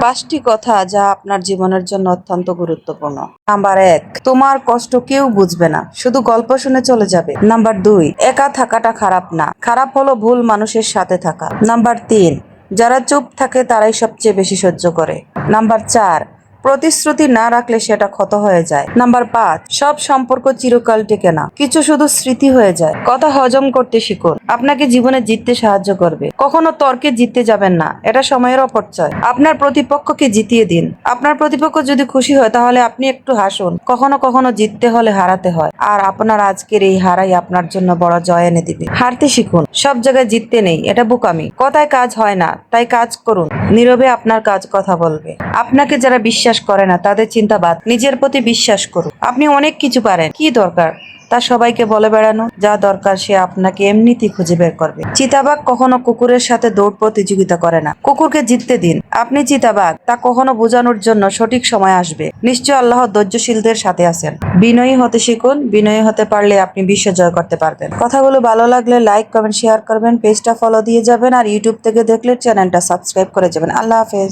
5টি কথা যা আপনার জীবনের জন্য অত্যন্ত গুরুত্বপূর্ণ। নাম্বার 1, তোমার কষ্ট কেউ বুঝবে না, শুধু গল্প শুনে চলে যাবে। নাম্বার 2, একা থাকাটা খারাপ না, খারাপ হলো ভুল মানুষের সাথে থাকা। নাম্বার 3, যারা চুপ থাকে তারাই সবচেয়ে বেশি সহ্য করে। নাম্বার 4, প্রতিশ্রুতি না রাখলে সেটা ক্ষত হয়ে যায়। নাম্বার 5, সব সম্পর্ক চিরকাল টেকে না, কিছু শুধু স্মৃতি হয়ে যায়। কথা হজম করতে শিখুন, আপনাকে জীবনে জিততে সাহায্য করবে। কখনো তর্কে জিততে যাবেন না, এটা সময়ের অপচয়। আপনার প্রতিপক্ষকে জিতিয়ে দিন। আপনার প্রতিপক্ষ যদি খুশি হয় তাহলে আপনি একটু হাসুন। কখনো কখনো জিততে হলে হারাতে হয়, আর আপনার আজকের এই হারাই আপনার জন্য বড় জয় এনে দিবে। হারতে শিখুন, সব জায়গায় জিততে নেই, এটা বোকামি। কথায় কাজ হয় না, তাই কাজ করুন। নীরবে আপনার কাজ কথা বলবে। আপনাকে যারা বিশ্বাস করে না তাদের চিন্তা বাদ, নিজের প্রতি বিশ্বাস করুন। আপনি অনেক কিছু পারেন, কি দরকার তা সবাইকে বলে বেড়ানো? যা দরকার সে আপনাকে এমনিতেই খুঁজে বের করবে। চিতাবাঘ কখনো কুকুরের সাথে দৌড় প্রতিযোগিতা করে না, কুকুরকে জিততে দিন। আপনি চিতাবাঘ, তা কখনো বোঝানোর জন্য সঠিক সময় আসবে। নিশ্চয় আল্লাহ ধৈর্যশীলদের সাথে আছেন। বিনয়ী হতে শিখুন, বিনয়ী হতে পারলে আপনি বিশ্ব জয় করতে পারবেন। কথাগুলো ভালো লাগলে লাইক কমেন্ট শেয়ার করবেন, পেজটা ফলো দিয়ে যাবেন, আর ইউটিউব থেকে দেখলে চ্যানেলটা সাবস্ক্রাইব করে যাবেন। আল্লাহ হাফেজ।